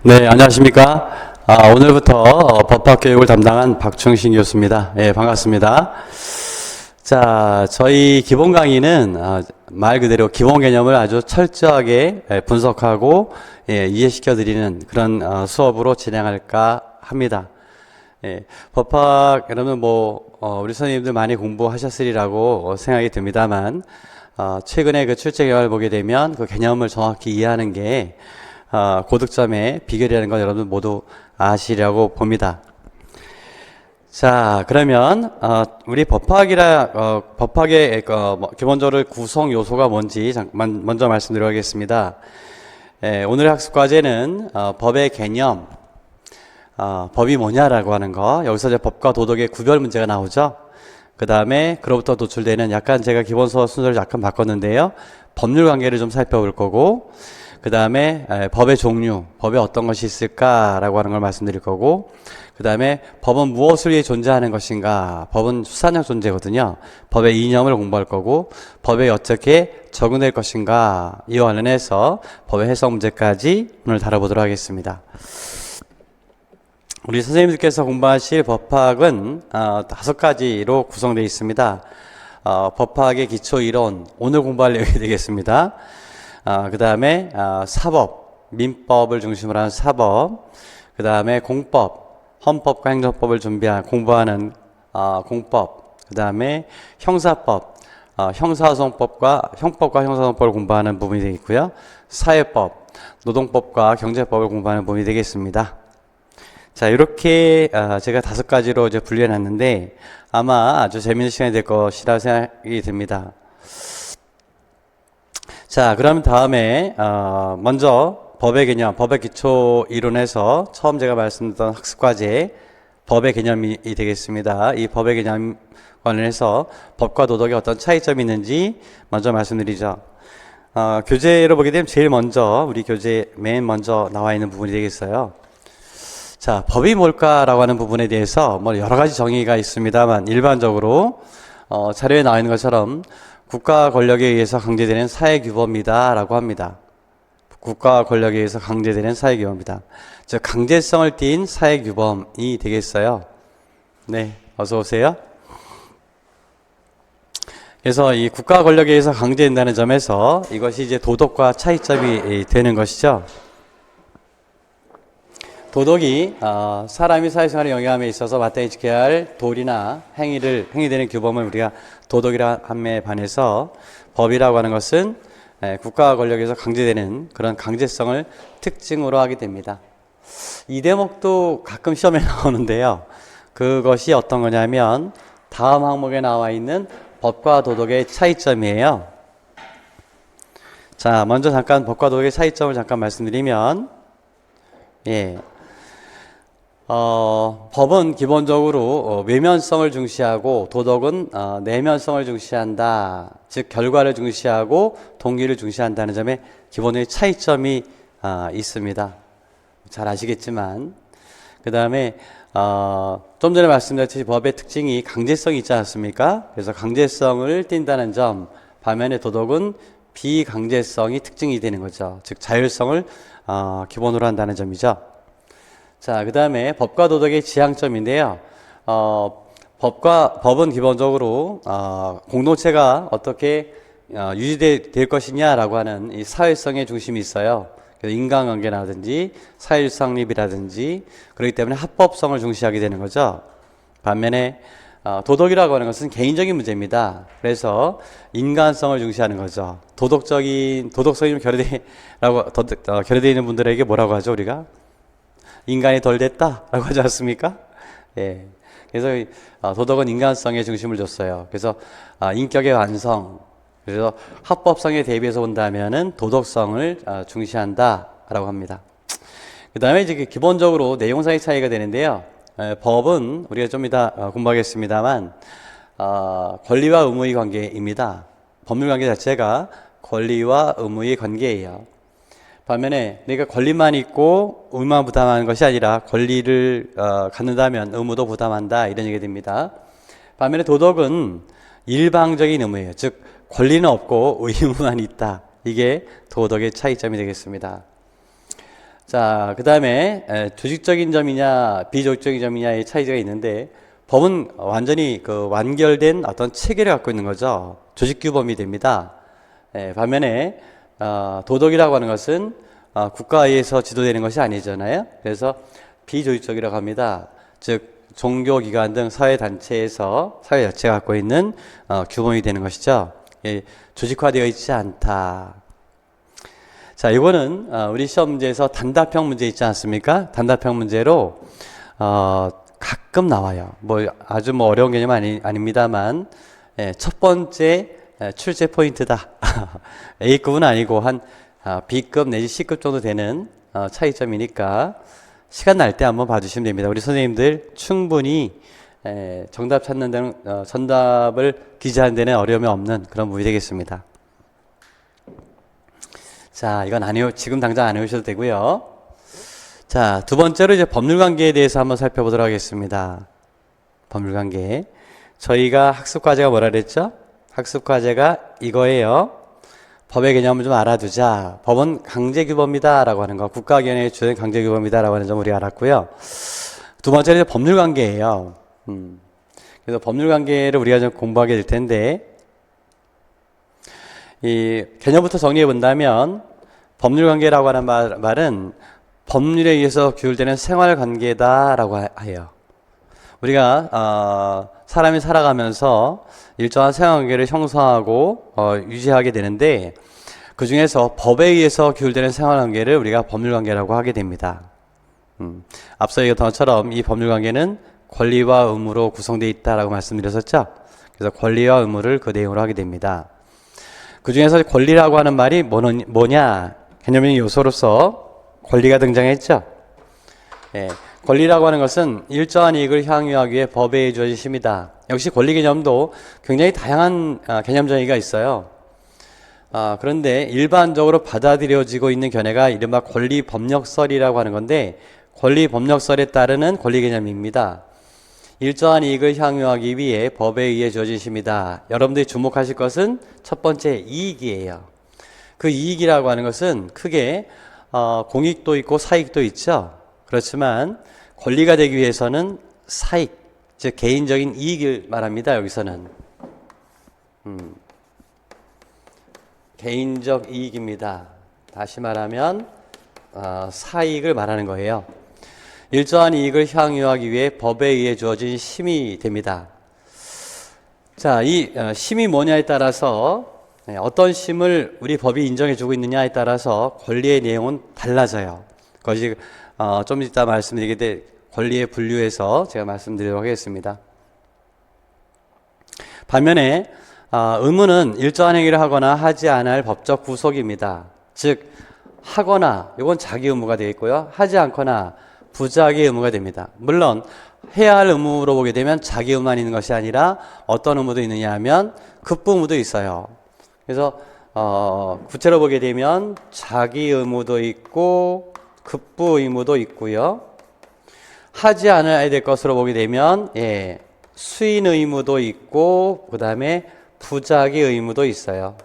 네, 안녕하십니까. 오늘부터 법학교육을 담당한 박충신 교수입니다. 예, 반갑습니다. 자, 저희 기본 강의는 말 그대로 기본 개념을 아주 철저하게 분석하고 이해시켜 드리는 그런 수업으로 진행할까 합니다. 예, 법학 여러분 우리 선생님들 많이 공부하셨으리라고 생각이 듭니다만 최근에 그 출제 결과를 보게 되면 그 개념을 정확히 이해하는 게 고득점의 비결이라는 걸 여러분 모두 아시리라고 봅니다. 자, 그러면 우리 법학의 기본적으로 구성 요소가 뭔지 먼저 말씀드리겠습니다. 오늘의 학습 과제는 법의 개념, 법이 뭐냐라고 하는 거, 여기서 이제 법과 도덕의 구별 문제가 나오죠. 그 다음에 그로부터 도출되는, 약간 제가 기본 수업 순서를 약간 바꿨는데요, 법률 관계를 좀 살펴볼 거고, 그 다음에 법의 종류, 법에 어떤 것이 있을까라고 하는 걸 말씀드릴 거고, 그 다음에 법은 무엇을 위해 존재하는 것인가, 법은 수사적 존재거든요. 법의 이념을 공부할 거고, 법에 어떻게 적용될 것인가, 이와 관련해서 법의 해석 문제까지 오늘 다뤄보도록 하겠습니다. 우리 선생님들께서 공부하실 법학은 5가지로 구성되어 있습니다. 법학의 기초 이론, 오늘 공부할 내용이 되겠습니다. 그 다음에 사법, 민법을 중심으로 하는 사법, 그 다음에 공법, 헌법과 행정법을 공부하는 공법, 그 다음에 형사법, 형법과 형사소송법을 공부하는 부분이 되겠고요. 사회법, 노동법과 경제법을 공부하는 부분이 되겠습니다. 자, 이렇게 제가 5가지로 이제 분류해 놨는데 아마 아주 재미있는 시간이 될 것이라 생각이 듭니다. 자, 그럼 다음에 먼저 법의 개념, 법의 기초 이론에서 처음 제가 말씀드렸던 학습과제 법의 개념이 되겠습니다. 이 법의 개념 관련해서 법과 도덕에 어떤 차이점이 있는지 먼저 말씀드리죠. 교재로 보게 되면 제일 먼저 우리 교재 맨 먼저 나와 있는 부분이 되겠어요. 자, 법이 뭘까라고 하는 부분에 대해서 여러 가지 정의가 있습니다만 일반적으로 자료에 나와 있는 것처럼 국가 권력에 의해서 강제되는 사회규범이다 라고 합니다. 국가 권력에 의해서 강제되는 사회규범이다. 즉 강제성을 띈 사회규범이 되겠어요. 네, 어서 오세요. 그래서 이 국가 권력에 의해서 강제된다는 점에서 이것이 이제 도덕과 차이점이 되는 것이죠. 도덕이 사람이 사회생활에 영위함에 있어서 마땅히 지켜야 할 도리나 행위되는 규범을 우리가 도덕이라 함에 반해서 법이라고 하는 것은 국가 권력에서 강제되는 그런 강제성을 특징으로 하게 됩니다. 이 대목도 가끔 시험에 나오는데요. 그것이 어떤 거냐면 다음 항목에 나와 있는 법과 도덕의 차이점이에요. 자, 먼저 잠깐 법과 도덕의 차이점을 잠깐 말씀드리면, 법은 기본적으로 외면성을 중시하고 도덕은 내면성을 중시한다. 즉 결과를 중시하고 동기를 중시한다는 점에 기본의 차이점이 있습니다. 잘 아시겠지만, 그 다음에 좀 전에 말씀드렸듯이 법의 특징이 강제성이 있지 않습니까? 그래서 강제성을 띈다는 점, 반면에 도덕은 비강제성이 특징이 되는 거죠. 즉 자율성을 기본으로 한다는 점이죠. 자, 그 다음에 법과 도덕의 지향점인데요. 법은 기본적으로 공동체가 어떻게 유지될 것이냐라고 하는 이 사회성의 중심이 있어요. 그래서 인간관계라든지 사회상립이라든지 그렇기 때문에 합법성을 중시하게 되는 거죠. 반면에 도덕이라고 하는 것은 개인적인 문제입니다. 그래서 인간성을 중시하는 거죠. 도덕성이 결여되어 있는 분들에게 뭐라고 하죠, 우리가? 인간이 덜 됐다라고 하지 않습니까? 예. 그래서 도덕은 인간성에 중심을 줬어요. 그래서 인격의 완성, 그래서 합법성에 대비해서 본다면은 도덕성을 중시한다라고 합니다. 그 다음에 이제 기본적으로 내용상의 차이가 되는데요. 법은 우리가 좀 이따 공부하겠습니다만 권리와 의무의 관계입니다. 법률 관계 자체가 권리와 의무의 관계예요. 반면에 내가 권리만 있고 의무만 부담하는 것이 아니라 권리를 갖는다면 의무도 부담한다, 이런 얘기가 됩니다. 반면에 도덕은 일방적인 의무예요. 즉 권리는 없고 의무만 있다. 이게 도덕의 차이점이 되겠습니다. 자, 그 다음에 조직적인 점이냐 비조직적인 점이냐의 차이가 있는데, 법은 완전히 그 완결된 어떤 체계를 갖고 있는 거죠. 조직규범이 됩니다. 반면에 도덕이라고 하는 것은 국가에 의해서 지도되는 것이 아니잖아요. 그래서 비조직적이라고 합니다. 즉 종교기관 등 사회단체에서 사회 자체가 갖고 있는 규범이 되는 것이죠. 조직화되어 있지 않다. 자, 이거는 우리 시험 문제에서 단답형 문제 있지 않습니까? 단답형 문제로 가끔 나와요. 뭐 아주 뭐 어려운 개념은 아닙니다만, 첫 번째 출제 포인트다. A급은 아니고 한 B급 내지 C급 정도 되는 차이점이니까 시간 날 때 한번 봐주시면 됩니다. 우리 선생님들 충분히 정답 찾는 데는 정답을 기재하는 데는 어려움이 없는 그런 부분이 되겠습니다. 자, 이건 지금 당장 안 외우셔도 되고요. 자, 두 번째로 이제 법률관계에 대해서 한번 살펴보도록 하겠습니다. 법률관계. 저희가 학습과제가 뭐라 그랬죠? 학습과제가 이거예요. 법의 개념을 좀 알아두자. 법은 강제규범이다 라고 하는 거, 국가기관에 주된 강제규범이다 라고 하는 점 우리가 알았고요. 두 번째는 이제 법률관계예요. 그래서 법률관계를 우리가 좀 공부하게 될 텐데, 이 개념부터 정리해 본다면, 법률관계라고 하는 말은 법률에 의해서 규율되는 생활관계다라고 해요. 우리가 사람이 살아가면서 일정한 생활관계를 형성하고 유지하게 되는데, 그 중에서 법에 의해서 규율되는 생활관계를 우리가 법률관계라고 하게 됩니다. 앞서 얘기했던 것처럼 이 법률관계는 권리와 의무로 구성되어 있다라고 말씀드렸었죠. 그래서 권리와 의무를 그 내용으로 하게 됩니다. 그 중에서 권리라고 하는 말이 뭐냐? 개념적인 요소로서 권리가 등장했죠. 권리라고 하는 것은 일정한 이익을 향유하기 위해 법에 의해 주어진 힘이다. 역시 권리 개념도 굉장히 다양한 개념 정의가 있어요. 그런데 일반적으로 받아들여지고 있는 견해가 이른바 권리 법력설이라고 하는 건데, 권리 법력설에 따르는 권리 개념입니다. 일정한 이익을 향유하기 위해 법에 의해 주어진 힘이다. 여러분들이 주목하실 것은 첫 번째 이익이에요. 그 이익이라고 하는 것은 크게 공익도 있고 사익도 있죠. 그렇지만 권리가 되기 위해서는 사익, 즉 개인적인 이익을 말합니다. 여기서는 개인적 이익입니다. 다시 말하면 사익을 말하는 거예요. 일정한 이익을 향유하기 위해 법에 의해 주어진 힘이 됩니다. 자, 이 힘이 뭐냐에 따라서, 어떤 힘을 우리 법이 인정해 주고 있느냐에 따라서 권리의 내용은 달라져요. 그것이 좀 이따 말씀드리게 될 권리의 분류에서 제가 말씀드리도록 하겠습니다. 반면에 의무는 일정한 행위를 하거나 하지 않아야 할 법적 구속입니다. 즉 하거나, 이건 자기 의무가 되어 있고요, 하지 않거나 부자기 의무가 됩니다. 물론 해야 할 의무로 보게 되면 자기 의무만 있는 것이 아니라 어떤 의무도 있느냐 하면 급부 의무도 있어요. 그래서 구체로 보게 되면 자기 의무도 있고 급부 의무도 있고요, 하지 않아야 될 것으로 보게 되면 수인 의무도 있고 그 다음에 부자기 의무도 있어요.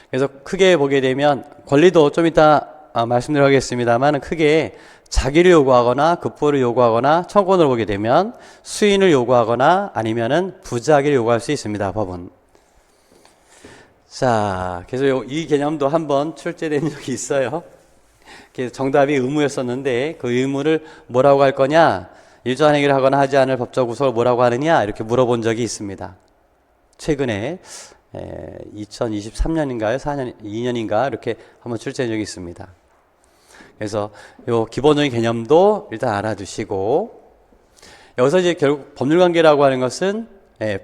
그래서 크게 보게 되면 권리도 좀 이따 말씀드리겠습니다만, 크게 자기를 요구하거나 급부를 요구하거나 청구권을 보게 되면 수인을 요구하거나 아니면은 부자기를 요구할 수 있습니다. 법은. 자, 그래서 이 개념도 한번 출제된 적이 있어요. 그래서 정답이 의무였었는데 그 의무를 뭐라고 할 거냐, 일정한 행위를 하거나 하지 않을 법적 구속을 뭐라고 하느냐, 이렇게 물어본 적이 있습니다. 최근에 2023년인가요? 4년, 2년인가 이렇게 한번 출제한 적이 있습니다. 그래서 요 기본적인 개념도 일단 알아두시고, 여기서 이제 결국 법률관계라고 하는 것은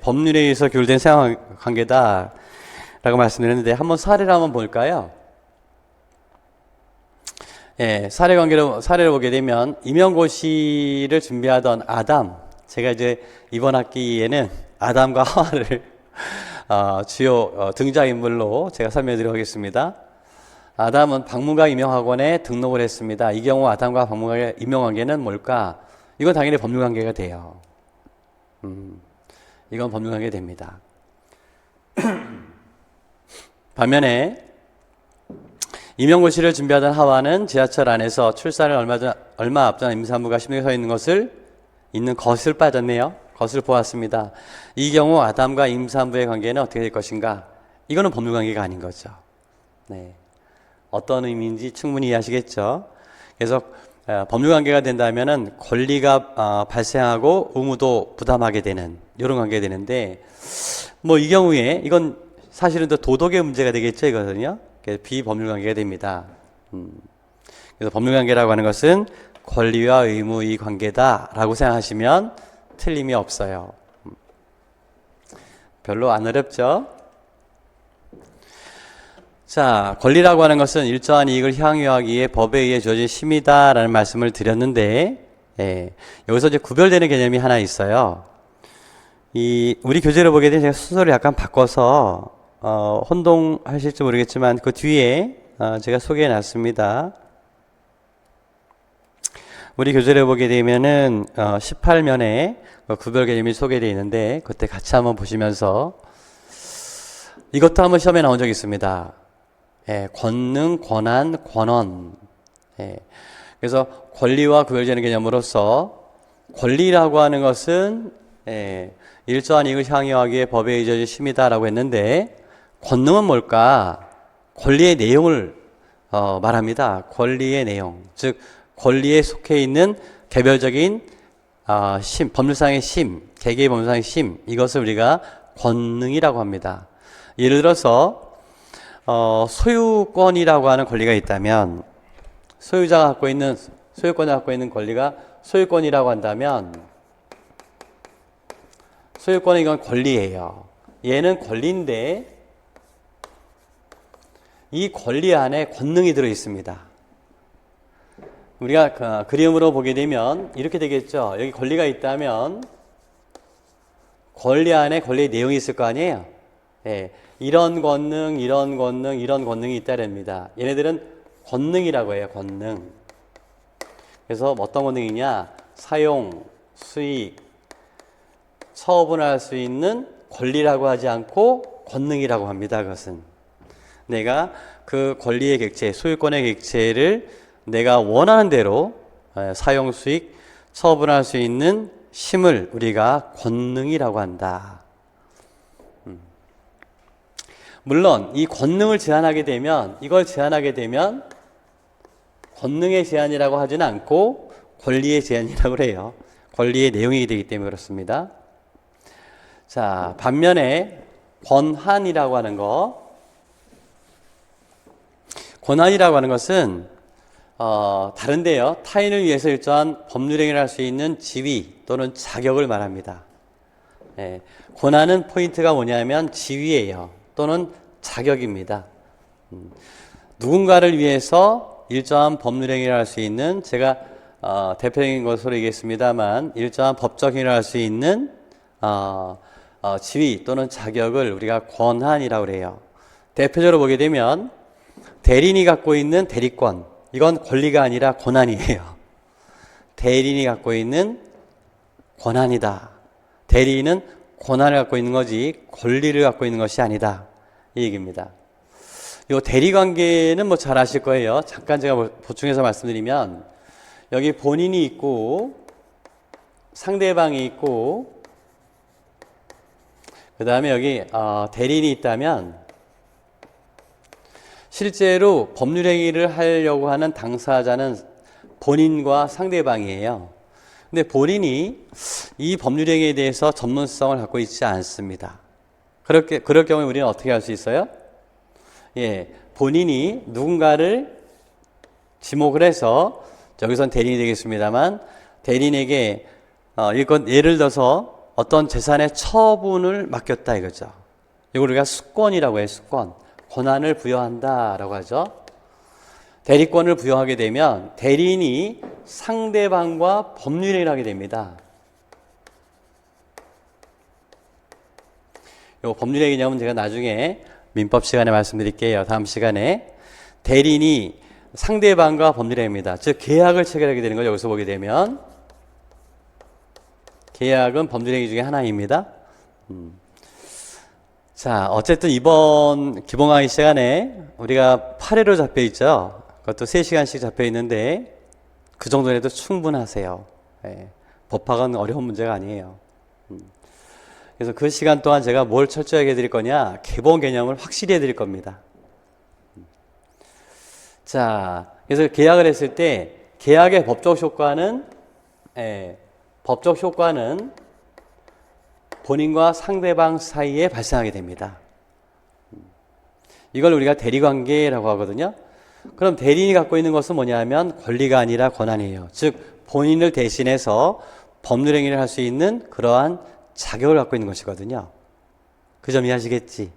법률에 의해서 규율된 생활관계다 라고 말씀드렸는데, 한번 사례를 한번 볼까요? 사례를 보게 되면 임용고시를 준비하던 아담, 제가 이제 이번 학기에는 아담과 하와를 주요 등장인물로 제가 설명드리도록 하겠습니다. 아담은 박물관 임용학원에 등록을 했습니다. 이 경우 아담과 박물관 임용관계는 뭘까? 이건 당연히 법률관계가 돼요. 이건 법률관계 됩니다. 반면에 임용고시를 준비하던 하와는 지하철 안에서 출산을 얼마 앞전 임산부가 심리에 서 있는 것을 빠졌네요. 것을 보았습니다. 이 경우 아담과 임산부의 관계는 어떻게 될 것인가? 이거는 법률관계가 아닌 거죠. 네. 어떤 의미인지 충분히 이해하시겠죠? 그래서 법률관계가 된다면은 권리가 발생하고 의무도 부담하게 되는 이런 관계가 되는데, 뭐 이 경우에 이건 사실은 또 도덕의 문제가 되겠죠, 이거는요. 비법률관계가 됩니다. 그래서 법률관계라고 하는 것은 권리와 의무의 관계다라고 생각하시면 틀림이 없어요. 별로 안 어렵죠? 자, 권리라고 하는 것은 일정한 이익을 향유하기 위해 법에 의해 주어진 힘이다라는 말씀을 드렸는데, 여기서 이제 구별되는 개념이 하나 있어요. 우리 교재를 보게 되면 제가 순서를 약간 바꿔서 혼동하실지 모르겠지만 그 뒤에 제가 소개해 놨습니다. 우리 교재를 보게 되면은 18면에 구별 개념이 소개되어 있는데 그때 같이 한번 보시면서 이것도 한번 시험에 나온 적이 있습니다. 권능, 권한, 권원. 그래서 권리와 구별되는 개념으로서 권리라고 하는 것은 일정한 이익을 향유하기 위해 법에 의존의 힘이다라고 했는데 권능은 뭘까? 권리의 내용을 말합니다. 권리의 내용, 즉 권리에 속해 있는 개별적인 심, 법률상의 심, 개개의 법률상의 심, 이것을 우리가 권능이라고 합니다. 예를 들어서 소유권이라고 하는 권리가 있다면 소유자가 갖고 있는 소유권을 갖고 있는 권리가 소유권이라고 한다면 소유권은 이건 권리예요. 얘는 권리인데 이 권리 안에 권능이 들어 있습니다. 우리가 그림으로 보게 되면 이렇게 되겠죠. 여기 권리가 있다면 권리 안에 권리의 내용이 있을 거 아니에요. 이런 권능, 이런 권능, 이런 권능이 있다랍니다. 얘네들은 권능이라고 해요. 권능. 그래서 어떤 권능이냐? 사용, 수익, 처분할 수 있는 권리라고 하지 않고 권능이라고 합니다. 그것은 내가 그 권리의 객체, 소유권의 객체를 내가 원하는 대로 사용, 수익, 처분할 수 있는 힘을 우리가 권능이라고 한다. 물론 이 권능을 제한하게 되면 이걸 제한하게 되면 권능의 제한이라고 하지는 않고 권리의 제한이라고 해요. 권리의 내용이 되기 때문에 그렇습니다. 자, 반면에 권한이라고 하는 거, 권한이라고 하는 것은 다른데요. 타인을 위해서 일정한 법률행위를 할 수 있는 지위 또는 자격을 말합니다. 권한은 포인트가 뭐냐면 지위예요. 또는 자격입니다. 누군가를 위해서 일정한 법률행위를 할 수 있는, 제가 대표적인 것으로 얘기했습니다만 일정한 법적 행위를 할 수 있는 지위 또는 자격을 우리가 권한이라고 해요. 대표적으로 보게 되면 대리인이 갖고 있는 대리권, 이건 권리가 아니라 권한이에요. 대리인이 갖고 있는 권한이다. 대리인은 권한을 갖고 있는 거지 권리를 갖고 있는 것이 아니다. 이 얘기입니다. 이 대리관계는 뭐 잘 아실 거예요. 잠깐 제가 보충해서 말씀드리면 여기 본인이 있고 상대방이 있고 그 다음에 여기 대리인이 있다면 실제로 법률행위를 하려고 하는 당사자는 본인과 상대방이에요. 근데 본인이 이 법률행위에 대해서 전문성을 갖고 있지 않습니다. 그럴 경우에 우리는 어떻게 할 수 있어요? 본인이 누군가를 지목을 해서, 여기선 대리인이 되겠습니다만, 대리인에게 예를 들어서 어떤 재산의 처분을 맡겼다 이거죠. 이걸 우리가 수권이라고 해요. 수권. 권한을 부여한다라고 하죠. 대리권을 부여하게 되면 대리인이 상대방과 법률행위를 하게 됩니다. 이 법률행위 개념은 제가 나중에 민법 시간에 말씀드릴게요. 다음 시간에. 대리인이 상대방과 법률행위입니다. 즉 계약을 체결하게 되는 걸 여기서 보게 되면 계약은 법률행위 중에 하나입니다. 자, 어쨌든 이번 기본 강의 시간에 우리가 8회로 잡혀 있죠. 그것도 3시간씩 잡혀 있는데 그 정도는 해도 충분하세요. 예, 법학은 어려운 문제가 아니에요. 그래서 그 시간 동안 제가 뭘 철저하게 해드릴 거냐, 기본 개념을 확실히 해드릴 겁니다. 자, 그래서 계약을 했을 때 계약의 법적 효과는 본인과 상대방 사이에 발생하게 됩니다. 이걸 우리가 대리관계라고 하거든요. 그럼 대리인이 갖고 있는 것은 뭐냐면 권리가 아니라 권한이에요. 즉 본인을 대신해서 법률 행위를 할 수 있는 그러한 자격을 갖고 있는 것이거든요. 그 점 이해하시겠지?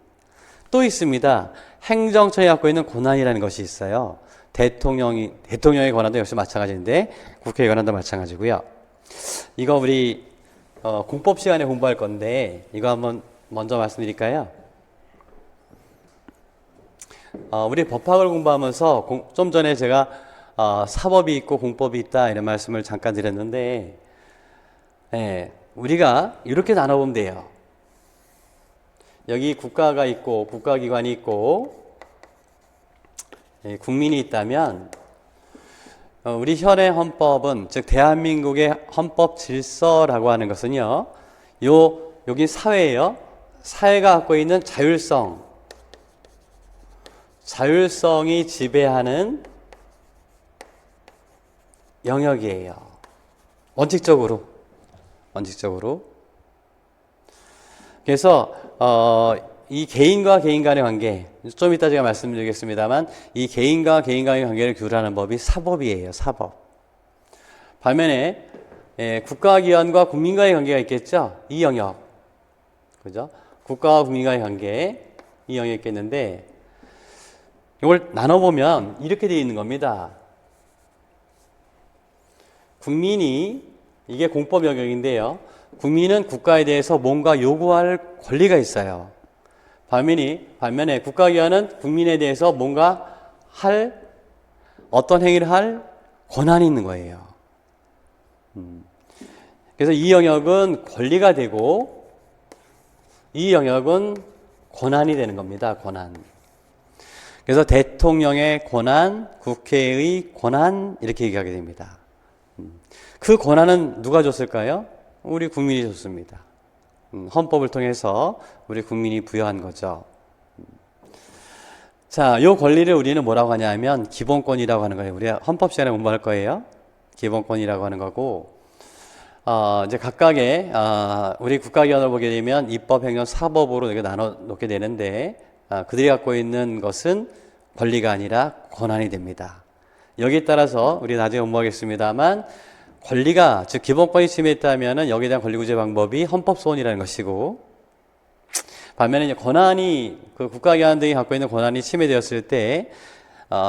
또 있습니다. 행정처에 갖고 있는 권한이라는 것이 있어요. 대통령의 권한도 역시 마찬가지인데 국회의 권한도 마찬가지고요. 이거 우리 공법 시간에 공부할 건데 이거 한번 먼저 말씀드릴까요? 우리 법학을 공부하면서 좀 전에 제가 사법이 있고 공법이 있다 이런 말씀을 잠깐 드렸는데 우리가 이렇게 나눠보면 돼요. 여기 국가가 있고 국가기관이 있고 국민이 있다면 우리 현행 헌법은 즉 대한민국의 헌법 질서라고 하는 것은요. 여기 사회예요. 사회가 갖고 있는 자율성이 지배하는 영역이에요. 원칙적으로. 그래서 이 개인과 개인 간의 관계, 좀 이따 제가 말씀드리겠습니다만 이 개인과 개인 간의 관계를 규율하는 법이 사법이에요. 사법. 반면에 국가기관과 국민과의 관계가 있겠죠. 이 영역, 그죠? 국가와 국민과의 관계 이 영역이 있겠는데 이걸 나눠보면 이렇게 되어 있는 겁니다. 국민이, 이게 공법 영역인데요. 국민은 국가에 대해서 뭔가 요구할 권리가 있어요. 반면에 국가기관은 국민에 대해서 뭔가 어떤 행위를 할 권한이 있는 거예요. 그래서 이 영역은 권리가 되고 이 영역은 권한이 되는 겁니다. 권한. 그래서 대통령의 권한, 국회의 권한 이렇게 얘기하게 됩니다. 그 권한은 누가 줬을까요? 우리 국민이 줬습니다. 헌법을 통해서 우리 국민이 부여한 거죠. 자, 이 권리를 우리는 뭐라고 하냐면 기본권이라고 하는 거예요. 우리가 헌법 시간에 공부할 거예요. 기본권이라고 하는 거고, 이제 각각의 우리 국가기관을 보게 되면 입법, 행정, 사법으로 이렇게 나눠 놓게 되는데 그들이 갖고 있는 것은 권리가 아니라 권한이 됩니다. 여기에 따라서 우리 나중에 공부하겠습니다만 권리가, 즉 기본권이 침해했다면 여기에 대한 권리구제 방법이 헌법소원이라는 것이고, 반면에 이제 권한이, 그 국가기관 등이 갖고 있는 권한이 침해되었을 때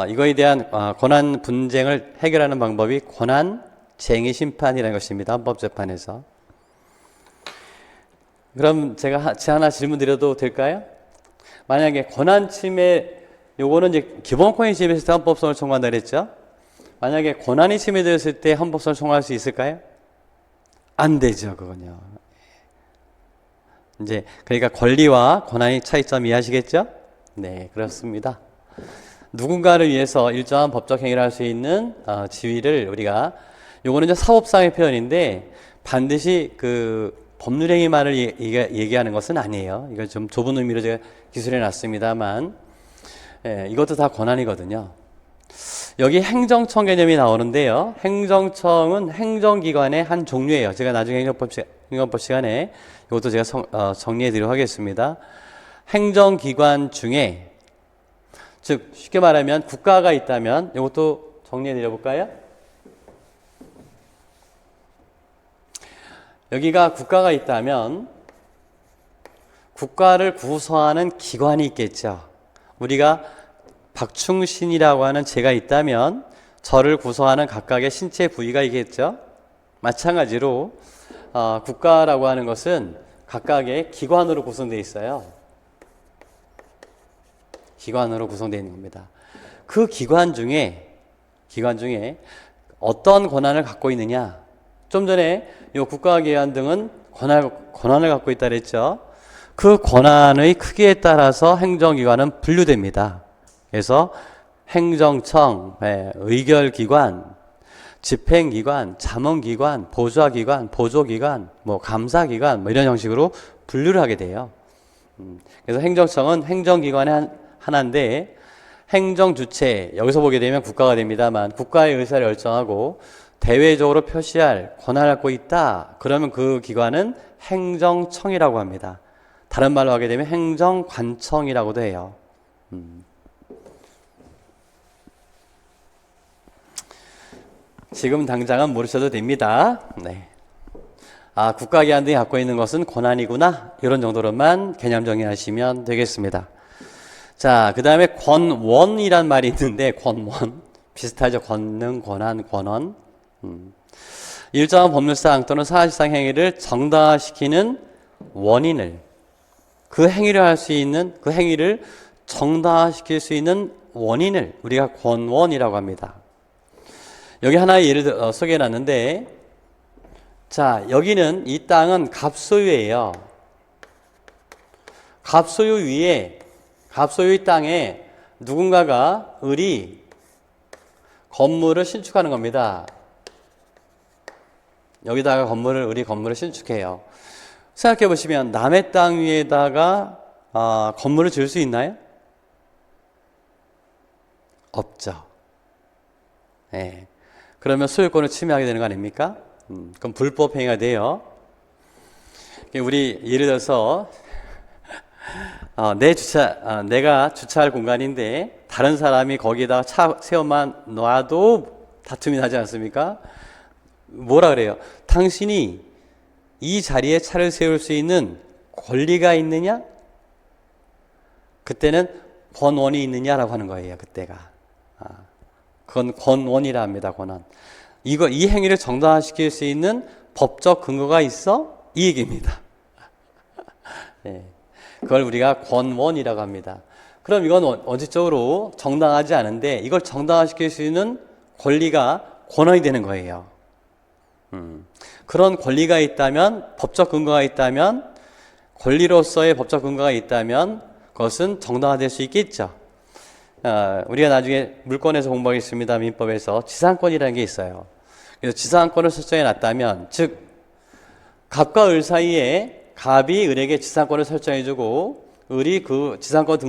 이거에 대한 권한 분쟁을 해결하는 방법이 권한쟁의 심판이라는 것입니다. 헌법재판에서. 그럼 제가 하나 질문 드려도 될까요? 만약에 권한 침해, 요거는 이제 기본권이 침해했을 때 헌법소원을 청구한다 그랬죠? 만약에 권한이 침해되었을 때 헌법소원을 청구할 수 있을까요? 안 되죠, 그건요. 이제 그러니까 권리와 권한의 차이점 이해하시겠죠? 네, 그렇습니다. 누군가를 위해서 일정한 법적 행위를 할 수 있는 지위를 우리가, 요거는 이제 사법상의 표현인데 반드시 그 법률 행위만을 얘기하는 것은 아니에요. 이걸 좀 좁은 의미로 제가 기술해 놨습니다만, 이것도 다 권한이거든요. 여기 행정청 개념이 나오는데요. 행정청은 행정기관의 한 종류예요. 제가 나중에 행정법 시간에 이것도 제가 정리해 드리도록 하겠습니다. 행정기관 중에, 즉 쉽게 말하면 국가가 있다면 이것도 정리해 드려 볼까요? 여기가 국가가 있다면 국가를 구성하는 기관이 있겠죠. 우리가 박충신이라고 하는 제가 있다면 저를 구성하는 각각의 신체 부위가 있겠죠. 마찬가지로 국가라고 하는 것은 각각의 기관으로 구성되어 있어요. 기관으로 구성되어 있는 겁니다. 그 기관 중에 어떤 권한을 갖고 있느냐. 좀 전에 이 국가기관 등은 권한을 갖고 있다 그랬죠. 그 권한의 크기에 따라서 행정기관은 분류됩니다. 그래서 행정청, 의결기관, 집행기관, 자문기관, 보좌기관, 보조기관, 감사기관 이런 형식으로 분류를 하게 돼요. 그래서 행정청은 행정기관의 하나인데 행정주체, 여기서 보게 되면 국가가 됩니다만 국가의 의사를 결정하고 대외적으로 표시할 권한을 갖고 있다. 그러면 그 기관은 행정청이라고 합니다. 다른 말로 하게 되면 행정관청이라고도 해요. 지금 당장은 모르셔도 됩니다. 네. 국가기관들이 갖고 있는 것은 권한이구나. 이런 정도로만 개념 정의하시면 되겠습니다. 자, 그 다음에 권원이란 말이 있는데, 권원. 비슷하죠. 권능, 권한, 권원. 일정한 법률사항 또는 사실상 행위를 정당화시키는 원인을, 그 행위를 할 수 있는, 그 행위를 정당화시킬 수 있는 원인을 우리가 권원이라고 합니다. 여기 하나의 예를 소개해 놨는데, 자, 여기는 이 땅은 갑소유예요. 갑소유의 땅에 누군가가 건물을 신축하는 겁니다. 여기다가 건물을 신축해요. 생각해 보시면 남의 땅 위에다가 건물을 지을 수 있나요? 없죠. 네. 그러면 소유권을 침해하게 되는 거 아닙니까? 그럼 불법 행위가 돼요. 우리 예를 들어서 내가 주차할 공간인데 다른 사람이 거기다가 차 세워만 놔도 다툼이 나지 않습니까? 뭐라 그래요? 당신이 이 자리에 차를 세울 수 있는 권리가 있느냐? 그때는 권원이 있느냐라고 하는 거예요. 그때가. 그건 권원이라 합니다. 권원. 이 행위를 정당화시킬 수 있는 법적 근거가 있어? 이 얘기입니다. 네. 그걸 우리가 권원이라고 합니다. 그럼 이건 원칙적으로 정당하지 않은데 이걸 정당화시킬 수 있는 권원이 되는 거예요. 그런 권리가 있다면, 법적 근거가 있다면, 권리로서의 법적 근거가 있다면 그것은 정당화될 수 있겠죠. 우리가 나중에 물권에서 공부하겠습니다. 민법에서 지상권이라는 게 있어요. 그래서 지상권을 설정해 놨다면, 즉 갑과 을 사이에 갑이 을에게 지상권을 설정해주고 을이 그 지상권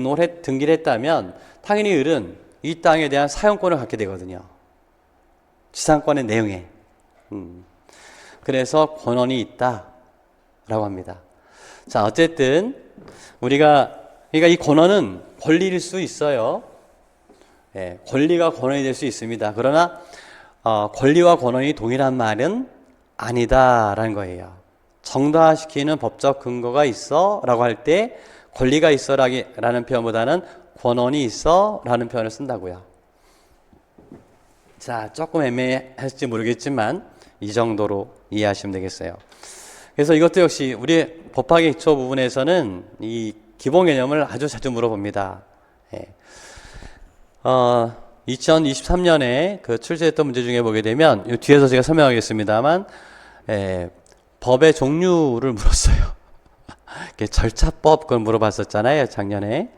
등기를 했다면 당연히 을은 이 땅에 대한 사용권을 갖게 되거든요. 지상권의 내용에. 그래서 권한이 있다라고 합니다. 자, 어쨌든 그러니까 이 권한은 권리일 수 있어요. 예, 권리가 권한이 될 수 있습니다. 그러나 권리와 권한이 동일한 말은 아니다라는 거예요. 정당화시키는 법적 근거가 있어 라고 할 때 권리가 있어 라는 표현보다는 권한이 있어 라는 표현을 쓴다고요. 자, 조금 애매할지 모르겠지만 이 정도로 이해하시면 되겠어요. 그래서 이것도 역시 우리 법학의 기초 부분에서는 이 기본 개념을 아주 자주 물어봅니다. 2023년에 그 출제했던 문제 중에 보게 되면 이 뒤에서 제가 설명하겠습니다만 법의 종류를 물었어요. 절차법 그걸 물어봤었잖아요, 작년에.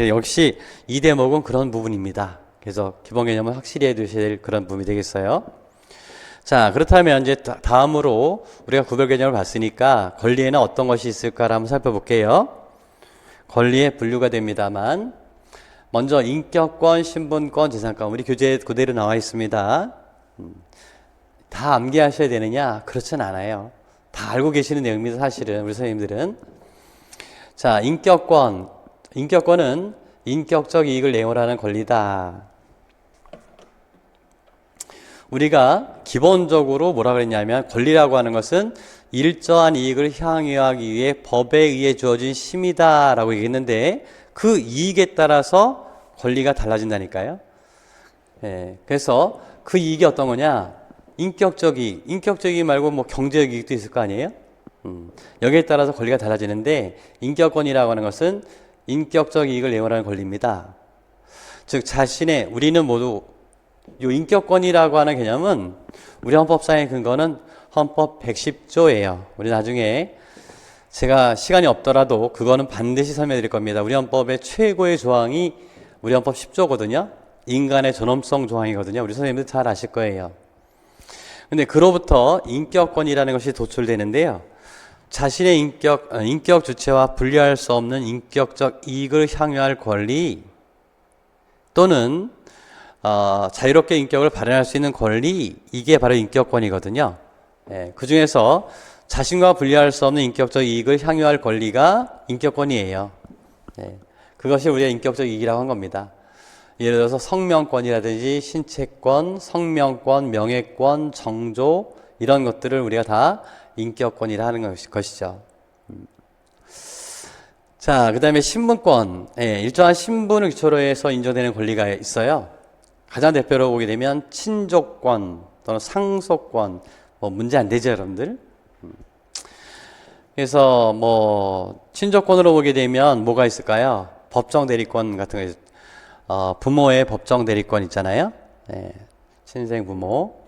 역시 이 대목은 그런 부분입니다. 그래서 기본 개념을 확실히 해두셔야 될 그런 부분이 되겠어요. 자, 그렇다면 이제 다음으로 우리가 구별 개념을 봤으니까 권리에는 어떤 것이 있을까를 한번 살펴볼게요. 권리의 분류가 됩니다만 먼저 인격권, 신분권, 재산권 우리 교재에 그대로 나와 있습니다. 다 암기하셔야 되느냐? 그렇진 않아요. 다 알고 계시는 내용입니다. 사실은 우리 선생님들은. 자, 인격권은 인격적 이익을 내용하는 권리다. 우리가 기본적으로 뭐라 그랬냐면 권리라고 하는 것은 일정한 이익을 향유하기 위해 법에 의해 주어진 힘이다라고 얘기했는데 그 이익에 따라서 권리가 달라진다니까요. 그래서 그 이익이 어떤 거냐? 인격적 이익 말고 경제적 이익도 있을 거 아니에요? 여기에 따라서 권리가 달라지는데 인격권이라고 하는 것은 인격적 이익을 내용하는 권리입니다. 즉 우리는 모두 이 인격권이라고 하는 개념은 우리 헌법상의 근거는 헌법 110조예요. 우리 나중에 제가 시간이 없더라도 그거는 반드시 설명해 드릴 겁니다. 우리 헌법의 최고의 조항이 우리 헌법 10조거든요. 인간의 존엄성 조항이거든요. 우리 선생님들 잘 아실 거예요. 근데 그로부터 인격권이라는 것이 도출되는데요. 자신의 인격 주체와 분리할 수 없는 인격적 이익을 향유할 권리 또는 자유롭게 인격을 발현할 수 있는 권리, 이게 바로 인격권이거든요. 그 중에서 자신과 분리할 수 없는 인격적 이익을 향유할 권리가 인격권이에요. 그것이 우리가 인격적 이익이라고 한 겁니다. 예를 들어서 성명권이라든지 신체권, 성명권, 명예권, 정조 이런 것들을 우리가 다 인격권이라 하는 것이죠. 자, 그 다음에 신분권. 일정한 신분을 기초로 해서 인정되는 권리가 있어요. 가장 대표로 보게 되면 친족권 또는 상속권. 문제 안 되죠, 여러분들? 그래서 친족권으로 보게 되면 뭐가 있을까요? 법정 대리권 같은 거, 부모의 법정 대리권 있잖아요. 친생 부모.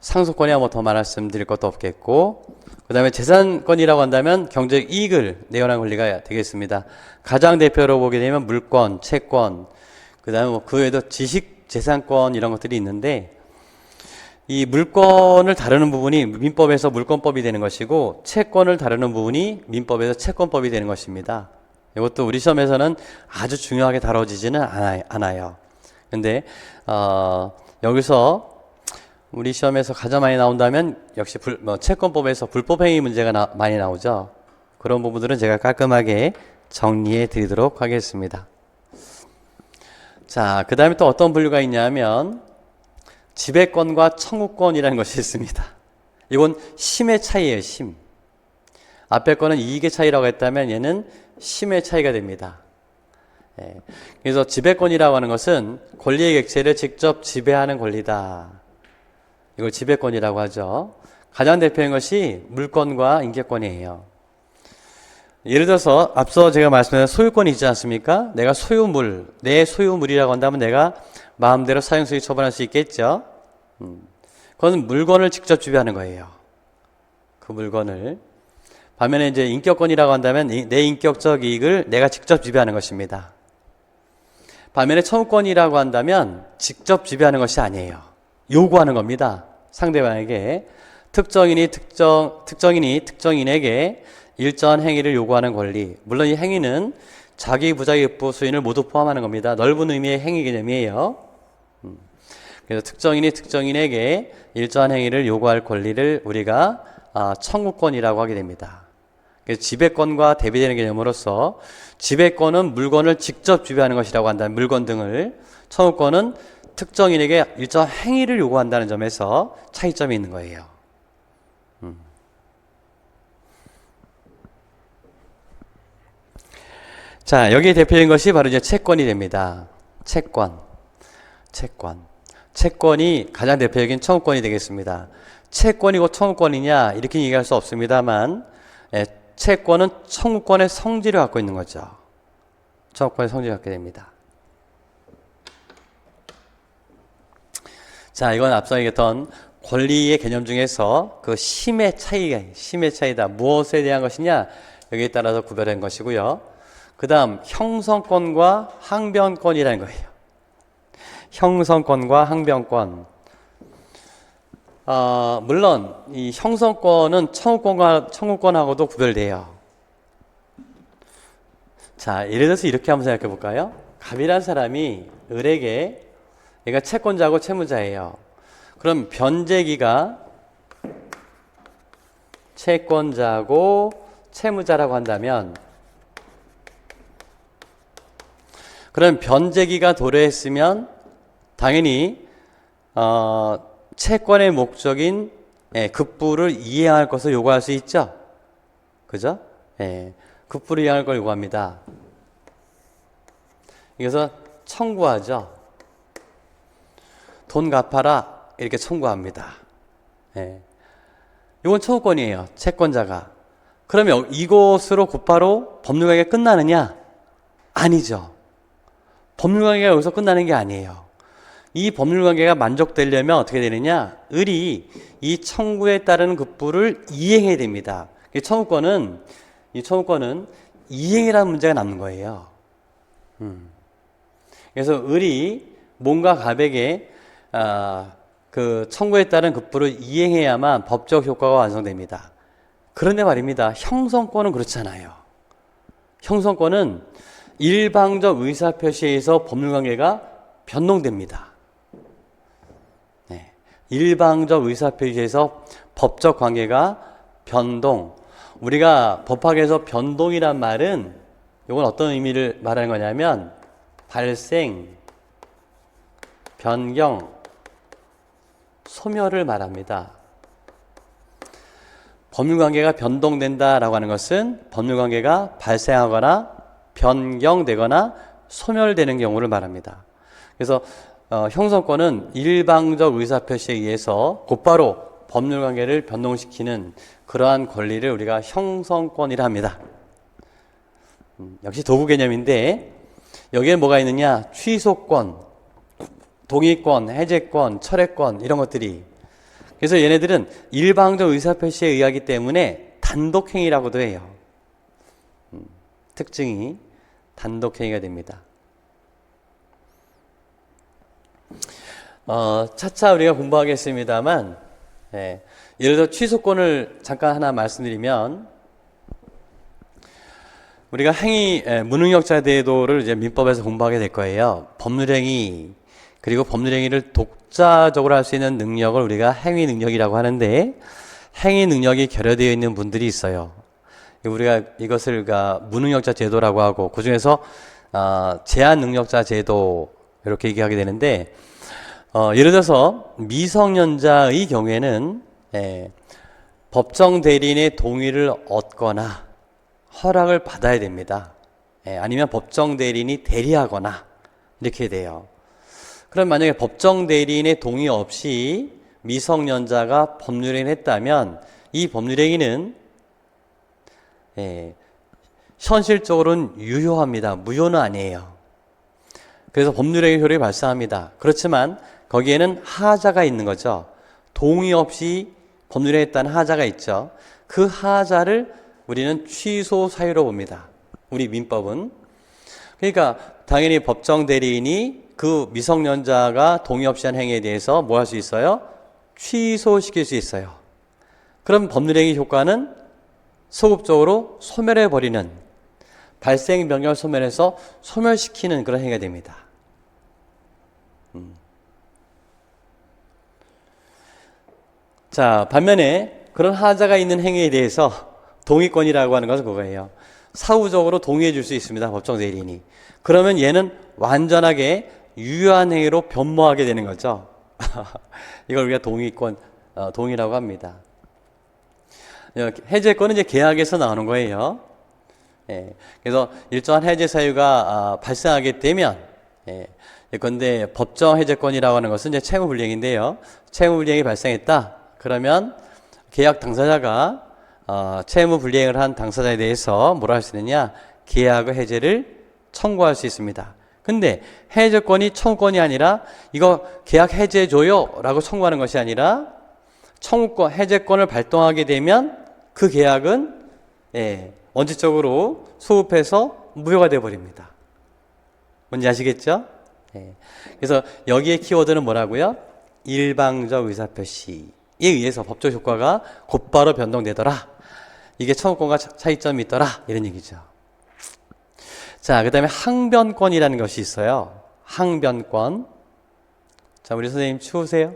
상속권이야 더 말씀드릴 것도 없겠고, 그 다음에 재산권이라고 한다면 경제적 이익을 내연한 권리가 되겠습니다. 가장 대표로 보게 되면 물권, 채권, 그 다음에 그 외에도 지식재산권 이런 것들이 있는데, 이 물권을 다루는 부분이 민법에서 물권법이 되는 것이고, 채권을 다루는 부분이 민법에서 채권법이 되는 것입니다. 이것도 우리 시험에서는 아주 중요하게 다뤄지지는 않아요. 근데 여기서 우리 시험에서 가장 많이 나온다면 역시 채권법에서 불법행위 문제가 많이 나오죠. 그런 부분들은 제가 깔끔하게 정리해 드리도록 하겠습니다. 자, 그 다음에 또 어떤 분류가 있냐면 지배권과 청구권이라는 것이 있습니다. 이건 심의 차이예요. 심. 앞에 거는 이익의 차이라고 했다면 얘는 심의 차이가 됩니다. 그래서 지배권이라고 하는 것은 권리의 객체를 직접 지배하는 권리다. 이걸 지배권이라고 하죠. 가장 대표인 것이 물권과 인격권이에요. 예를 들어서 앞서 제가 말씀드린 소유권이 있지 않습니까? 내가 소유물, 내 소유물이라고 한다면 내가 마음대로 사용수익 처분할 수 있겠죠. 그건 물건을 직접 지배하는 거예요. 그 물건을. 반면에 이제 인격권이라고 한다면 내 인격적 이익을 내가 직접 지배하는 것입니다. 반면에 청구권이라고 한다면 직접 지배하는 것이 아니에요. 요구하는 겁니다. 상대방에게 특정인이 특정인에게 일정한 행위를 요구하는 권리. 물론 이 행위는 자기, 부자기, 읍부, 수인을 모두 포함하는 겁니다. 넓은 의미의 행위 개념이에요. 그래서 특정인이 특정인에게 일정한 행위를 요구할 권리를 우리가 청구권이라고 하게 됩니다. 그래서 지배권과 대비되는 개념으로서 지배권은 물건을 직접 지배하는 것이라고 한다면 물건 등을, 청구권은 특정인에게 일정한 행위를 요구한다는 점에서 차이점이 있는 거예요. 자, 여기에 대표적인 것이 바로 이제 채권이 됩니다. 채권이 가장 대표적인 청구권이 되겠습니다. 채권이고 청구권이냐 이렇게 얘기할 수 없습니다만, 채권은 청구권의 성질을 갖고 있는 거죠. 청구권의 성질을 갖게 됩니다. 자, 이건 앞서 얘기했던 권리의 개념 중에서 그 심의 차이다. 무엇에 대한 것이냐 여기에 따라서 구별된 것이고요. 그 다음 형성권과 항변권이라는 거예요. 형성권과 항변권. 물론 이 형성권은 청구권하고도 구별돼요. 자, 예를 들어서 이렇게 한번 생각해 볼까요? 갑이라는 사람이 을에게, 얘가 채권자고 채무자예요. 그럼 변제기가 채권자고 채무자라고 한다면, 그럼 변제기가 도래했으면 당연히 채권의 목적인 급부를 이행할 것을 요구할 수 있죠. 그죠? 급부를 이행할 걸 요구합니다. 그래서 청구하죠. 돈 갚아라 이렇게 청구합니다. 이건 청구권이에요. 채권자가. 그러면 이것으로 곧바로 법률관계가 끝나느냐? 아니죠. 법률관계가 여기서 끝나는 게 아니에요. 이 법률관계가 만족되려면 어떻게 되느냐? 을이 이 청구에 따른 급부를 이행해야 됩니다. 청구권은 이 청구권은 이행이라는 문제가 남는 거예요. 그래서 을이 몸과 갑에게 그 청구에 따른 급부를 이행해야만 법적 효과가 완성됩니다. 그런데 말입니다. 형성권은 그렇잖아요. 형성권은 일방적 의사표시에 의해서 법률관계가 변동됩니다. 네. 일방적 의사표시에서 법적 관계가 변동. 우리가 법학에서 변동이란 말은 이건 어떤 의미를 말하는 거냐면 발생, 변경, 소멸을 말합니다. 법률관계가 변동된다라고 하는 것은 법률관계가 발생하거나 변경되거나 소멸되는 경우를 말합니다. 그래서 형성권은 일방적 의사표시에 의해서 곧바로 법률관계를 변동시키는 그러한 권리를 우리가 형성권이라 합니다. 역시 도구 개념인데 여기에 뭐가 있느냐? 취소권, 동의권, 해제권, 철회권 이런 것들이. 그래서 얘네들은 일방적 의사표시에 의하기 때문에 단독행위라고도 해요. 특징이 단독행위가 됩니다. 차차 우리가 공부하겠습니다만 예를 들어 취소권을 잠깐 하나 말씀드리면 우리가 행위 무능력자 대도를 이제 민법에서 공부하게 될 거예요. 법률행위 그리고 법률행위를 독자적으로 할 수 있는 능력을 우리가 행위 능력이라고 하는데 행위 능력이 결여되어 있는 분들이 있어요. 우리가 이것을 무능력자 제도라고 하고 그 중에서 제한 능력자 제도 이렇게 얘기하게 되는데 예를 들어서 미성년자의 경우에는 법정 대리인의 동의를 얻거나 허락을 받아야 됩니다. 아니면 법정 대리인이 대리하거나 이렇게 돼요. 그럼 만약에 법정 대리인의 동의 없이 미성년자가 법률행위를 했다면 이 법률행위는 현실적으로는 유효합니다. 무효는 아니에요. 그래서 법률행위 효력이 발생합니다. 그렇지만 거기에는 하자가 있는 거죠. 동의 없이 법률행위 했다는 하자가 있죠. 그 하자를 우리는 취소 사유로 봅니다. 우리 민법은. 그러니까 당연히 법정 대리인이 그 미성년자가 동의 없이 한 행위에 대해서 뭐 할 수 있어요? 취소시킬 수 있어요. 그럼 법률행위 효과는 소급적으로 소멸해버리는, 발생 변경을 소멸해서 소멸시키는 그런 행위가 됩니다. 자, 반면에 그런 하자가 있는 행위에 대해서 동의권이라고 하는 것은 그거예요. 사후적으로 동의해 줄 수 있습니다. 법정 대리인이. 그러면 얘는 완전하게 유효한 행위로 변모하게 되는 거죠. 이걸 우리가 동의라고 합니다. 해제권은 이제 계약에서 나오는 거예요. 그래서 일정한 해제 사유가 발생하게 되면, 그런데 법정 해제권이라고 하는 것은 이제 채무불이행인데요. 채무불이행이 발생했다. 그러면 계약 당사자가 채무불이행을 한 당사자에 대해서 뭐라 할 수 있느냐? 계약의 해제를 청구할 수 있습니다. 근데 해제권이 청구권이 아니라 이거 계약 해제해줘요 라고 청구하는 것이 아니라 청구권, 해제권을 발동하게 되면 그 계약은 원칙적으로 소급해서 무효가 되어버립니다. 뭔지 아시겠죠? 그래서 여기에 키워드는 뭐라고요? 일방적 의사표시에 의해서 법적 효과가 곧바로 변동되더라. 이게 청구권과 차이점이 있더라. 이런 얘기죠. 자, 그 다음에 항변권이라는 것이 있어요. 항변권. 자, 우리 선생님 추우세요?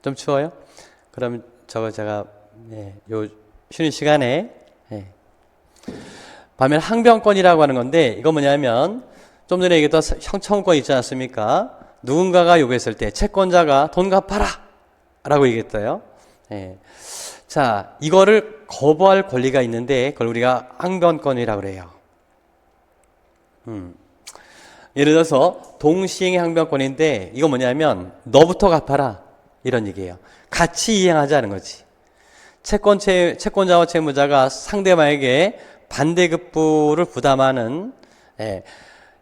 좀 추워요? 그럼 제가 요 쉬는 시간에 반면 항변권이라고 하는 건데 이거 뭐냐면 좀 전에 얘기했던 청구권 있지 않습니까? 누군가가 요구했을 때 채권자가 돈 갚아라 라고 얘기했어요. 자, 이거를 거부할 권리가 있는데 그걸 우리가 항변권이라고 그래요. 예를 들어서 동시행의 항변권인데 이거 뭐냐면 너부터 갚아라 이런 얘기예요. 같이 이행하자는 거지. 채권자와 채무자가 상대방에게 반대급부를 부담하는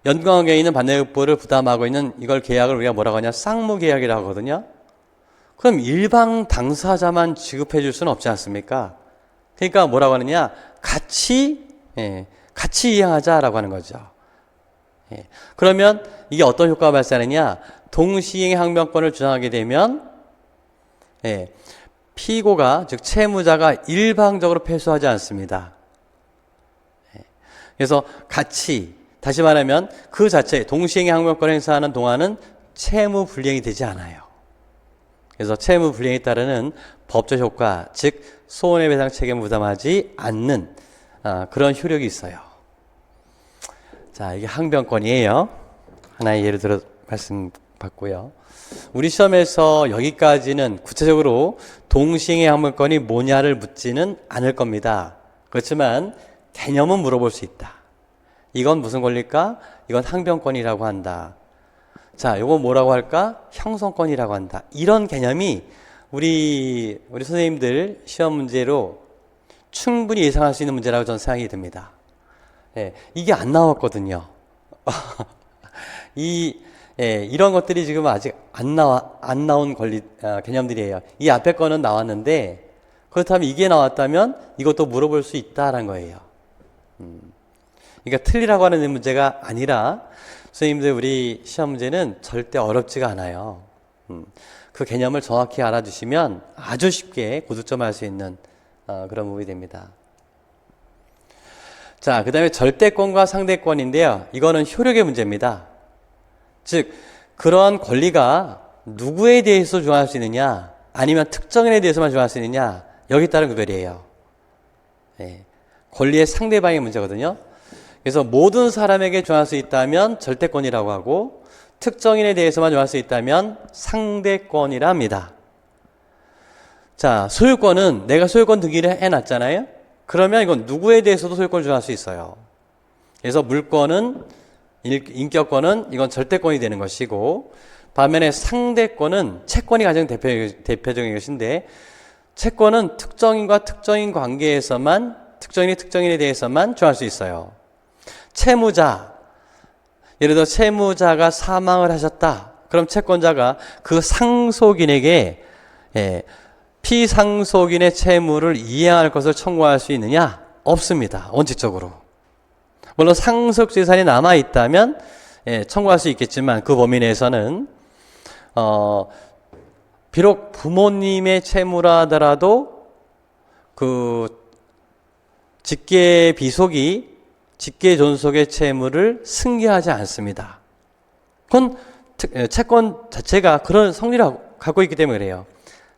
연관관계에 있는 반대급부를 부담하고 있는 이걸 계약을 우리가 뭐라고 하냐? 쌍무계약이라고 하거든요. 그럼 일방 당사자만 지급해 줄 수는 없지 않습니까? 그러니까 뭐라고 하느냐? 같이 이행하자라고 하는 거죠. 그러면 이게 어떤 효과가 발생하느냐? 동시행의 항변권을 주장하게 되면 피고가, 즉 채무자가 일방적으로 패소하지 않습니다. 그래서 다시 말하면 그 자체 동시행의 항변권을 행사하는 동안은 채무 불이행이 되지 않아요. 그래서 채무 불이행에 따르는 법적 효과, 즉 손해배상 책임을 부담하지 않는 그런 효력이 있어요. 자, 이게 항변권이에요. 하나의 예를 들어 말씀받고요. 우리 시험에서 여기까지는 구체적으로 동시행의 항변권이 뭐냐를 묻지는 않을 겁니다. 그렇지만 개념은 물어볼 수 있다. 이건 무슨 권리일까? 이건 항변권이라고 한다. 자, 이건 뭐라고 할까? 형성권이라고 한다. 이런 개념이 우리 선생님들 시험 문제로 충분히 예상할 수 있는 문제라고 저는 생각이 듭니다. 이게 안 나왔거든요. 이런 것들이 지금 아직 안 나온 개념들이에요. 이 앞에 거는 나왔는데, 그렇다면 이게 나왔다면 이것도 물어볼 수 있다라는 거예요. 그러니까 틀리라고 하는 문제가 아니라, 선생님들 우리 시험 문제는 절대 어렵지가 않아요. 그 개념을 정확히 알아주시면 아주 쉽게 고득점할 수 있는 그런 부분이 됩니다. 자, 그 다음에 절대권과 상대권인데요. 이거는 효력의 문제입니다. 즉, 그러한 권리가 누구에 대해서 주장할 수 있느냐, 아니면 특정인에 대해서만 주장할 수 있느냐, 여기에 따른 구별이에요. 권리의 상대방의 문제거든요. 그래서 모든 사람에게 주장할 수 있다면 절대권이라고 하고, 특정인에 대해서만 주장할 수 있다면 상대권이라 합니다. 자, 소유권은 내가 소유권 등기를 해놨잖아요. 그러면 이건 누구에 대해서도 소유권을 주장할 수 있어요. 그래서 물권은, 인격권은 이건 절대권이 되는 것이고, 반면에 상대권은 채권이 가장 대표적인 것인데, 채권은 특정인과 특정인 관계에서만, 특정인이 특정인에 대해서만 주장할 수 있어요. 채무자, 예를 들어 채무자가 사망을 하셨다. 그럼 채권자가 그 상속인에게 피상속인의 채무를 이행할 것을 청구할 수 있느냐? 없습니다. 원칙적으로. 물론 상속재산이 남아있다면 청구할 수 있겠지만 그 범위 내에서는 비록 부모님의 채무라 하더라도 그 직계 비속이 직계 존속의 채무를 승계하지 않습니다. 그건 채권 자체가 그런 성질을 갖고 있기 때문에 그래요.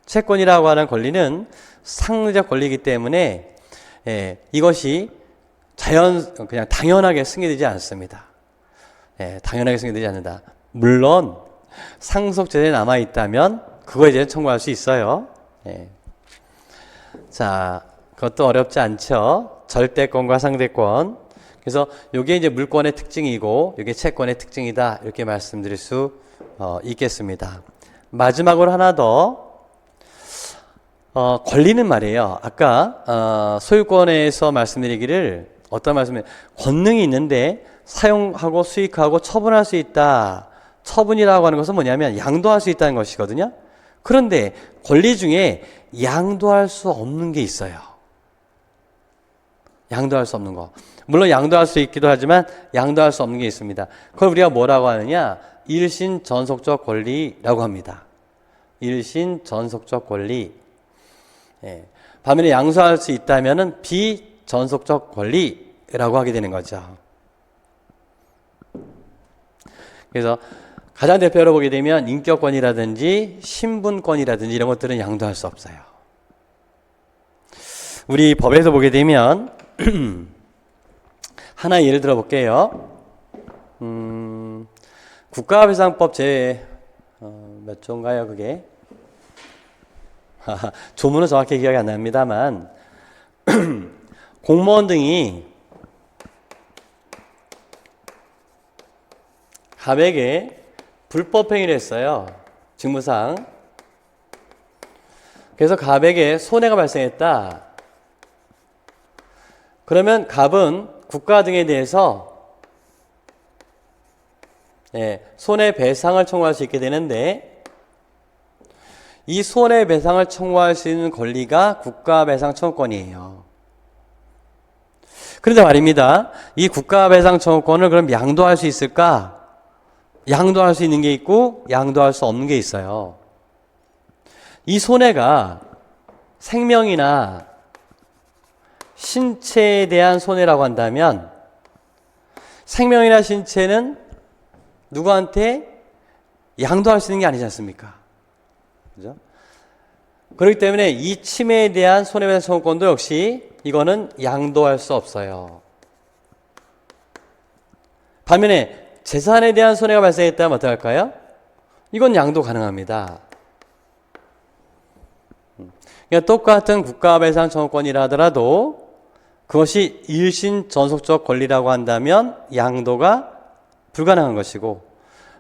채권이라고 하는 권리는 상대적 권리이기 때문에 이것이 그냥 당연하게 승계되지 않습니다. 당연하게 승계되지 않는다. 물론 상속재산이 남아있다면 그거에 대해 청구할 수 있어요. 자, 그것도 어렵지 않죠. 절대권과 상대권. 그래서 이게 이제 물권의 특징이고 이게 채권의 특징이다, 이렇게 말씀드릴 수 있겠습니다. 마지막으로 하나 더, 권리는 말이에요. 아까 소유권에서 말씀드리기를 어떤 말씀이에요? 권능이 있는데 사용하고 수익하고 처분할 수 있다. 처분이라고 하는 것은 뭐냐면 양도할 수 있다는 것이거든요. 그런데 권리 중에 양도할 수 없는 게 있어요. 양도할 수 없는 거. 물론 양도할 수 있기도 하지만 양도할 수 없는 게 있습니다. 그걸 우리가 뭐라고 하느냐? 일신 전속적 권리라고 합니다. 일신 전속적 권리. 반면에 양도할 수 있다면은 비전속적 권리라고 하게 되는 거죠. 그래서 가장 대표로 보게 되면 인격권이라든지 신분권이라든지 이런 것들은 양도할 수 없어요. 우리 법에서 보게 되면 하나 예를 들어 볼게요. 국가배상법 몇 조인가요, 그게? 조문은 정확히 기억이 안 납니다만 공무원 등이 갑에게 불법 행위를 했어요. 직무상. 그래서 갑에게 손해가 발생했다. 그러면 갑은 국가 등에 대해서 손해배상을 청구할 수 있게 되는데, 이 손해배상을 청구할 수 있는 권리가 국가배상 청구권이에요. 그런데 말입니다. 이 국가배상청구권을 그럼 양도할 수 있을까? 양도할 수 있는 게 있고 양도할 수 없는 게 있어요. 이 손해가 생명이나 신체에 대한 손해라고 한다면 생명이나 신체는 누구한테 양도할 수 있는 게 아니지 않습니까? 그죠? 그렇기 때문에 이 침해에 대한 손해배상 청구권도 역시 이거는 양도할 수 없어요. 반면에 재산에 대한 손해가 발생했다면 어떻게 할까요? 이건 양도 가능합니다. 그러니까 똑같은 국가배상 청구권이라 하더라도 그것이 일신 전속적 권리라고 한다면 양도가 불가능한 것이고,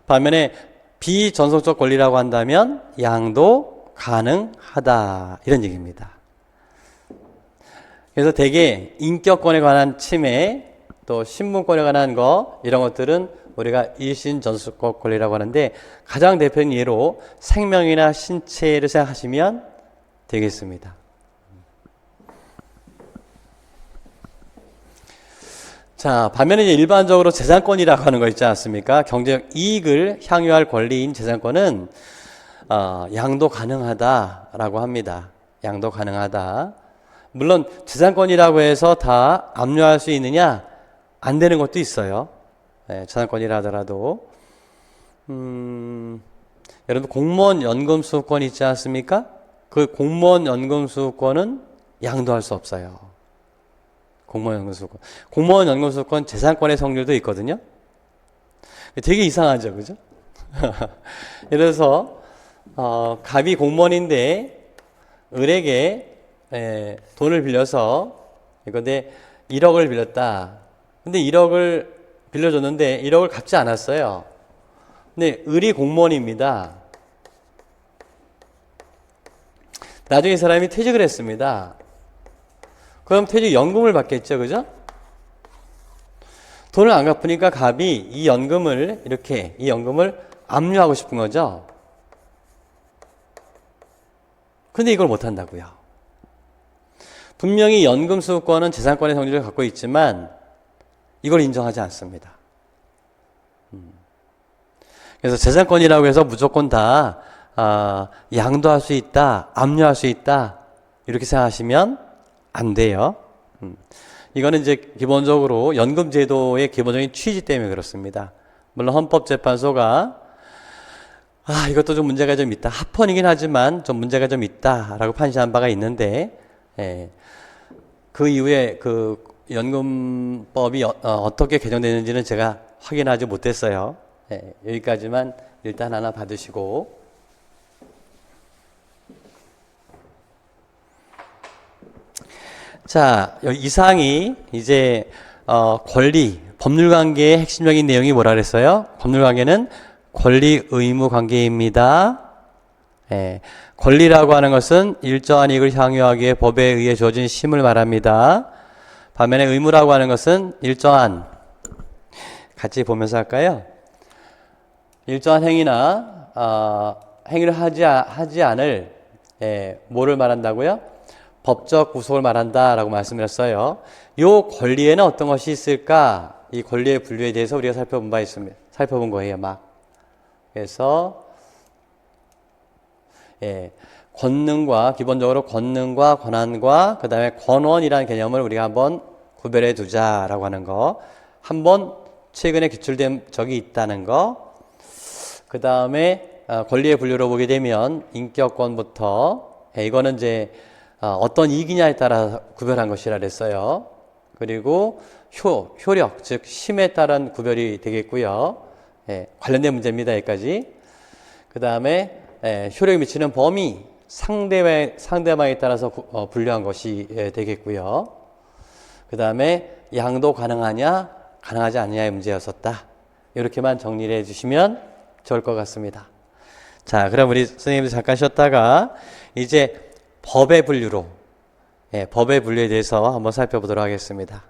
반면에 비전속적 권리라고 한다면 양도 가능하다, 이런 얘기입니다. 그래서 대개 인격권에 관한 침해, 또 신분권에 관한 거, 이런 것들은 우리가 일신 전속적 권리라고 하는데 가장 대표적인 예로 생명이나 신체를 생각하시면 되겠습니다. 자, 반면에 이제 일반적으로 재산권이라고 하는 거 있지 않습니까? 경제적 이익을 향유할 권리인 재산권은 양도 가능하다라고 합니다. 양도 가능하다. 물론 재산권이라고 해서 다 압류할 수 있느냐? 안 되는 것도 있어요. 네, 재산권이라 하더라도 여러분 공무원 연금 수급권 있지 않습니까? 그 공무원 연금 수급권은 양도할 수 없어요. 공무원 연금 수급권. 공무원 연금 수급권 재산권의 성질도 있거든요. 되게 이상하죠, 그죠? 예를 들어서 갑이 공무원인데 을에게 돈을 빌려서 이건데 1억을 빌렸다. 근데 1억을 빌려줬는데 1억을 갚지 않았어요. 근데 을이 공무원입니다. 나중에 이 사람이 퇴직을 했습니다. 그럼 퇴직연금을 받겠죠, 그죠? 돈을 안 갚으니까 갑이 이 연금을 압류하고 싶은 거죠. 근데 이걸 못 한다고요. 분명히 연금 수급권은 재산권의 성질을 갖고 있지만 이걸 인정하지 않습니다. 그래서 재산권이라고 해서 무조건 다 양도할 수 있다, 압류할 수 있다, 이렇게 생각하시면 안 돼요. 이거는 이제 기본적으로 연금제도의 기본적인 취지 때문에 그렇습니다. 물론 헌법재판소가 이것도 좀 문제가 좀 있다, 합헌이긴 하지만 좀 문제가 좀 있다라고 판시한 바가 있는데, 그 이후에 그 연금법이 어떻게 개정되는지는 제가 확인하지 못했어요. 여기까지만 일단 하나 받으시고, 자, 이상이 이제 권리, 법률관계의 핵심적인 내용이 뭐라 그랬어요? 법률관계는 권리 의무 관계입니다. 권리라고 하는 것은 일정한 이익을 향유하기 위해 법에 의해 주어진 힘을 말합니다. 반면에 의무라고 하는 것은 일정한, 같이 보면서 할까요? 일정한 행위나 행위를 하지 않을 뭐를 말한다고요? 법적 구속을 말한다라고 말씀드렸어요. 이 권리에는 어떤 것이 있을까? 이 권리의 분류에 대해서 우리가 살펴본 바 있습니다. 살펴본 거예요, 막. 그래서 권능과, 기본적으로 권능과 권한과 그 다음에 권원이라는 개념을 우리가 한번 구별해 두자라고 하는 거, 한번 최근에 기출된 적이 있다는 거, 그 다음에 권리의 분류로 보게 되면 인격권부터, 이거는 이제 어떤 이익이냐에 따라 구별한 것이라 그랬어요. 그리고 효력, 즉 힘에 따른 구별이 되겠고요. 관련된 문제입니다, 여기까지. 그 다음에 효력이 미치는 범위, 상대방에 따라서 분류한 것이 되겠고요. 그 다음에 양도 가능하냐, 가능하지 않느냐의 문제였었다. 이렇게만 정리를 해주시면 좋을 것 같습니다. 자, 그럼 우리 선생님들 잠깐 쉬었다가 이제 법의 분류로, 법의 분류에 대해서 한번 살펴보도록 하겠습니다.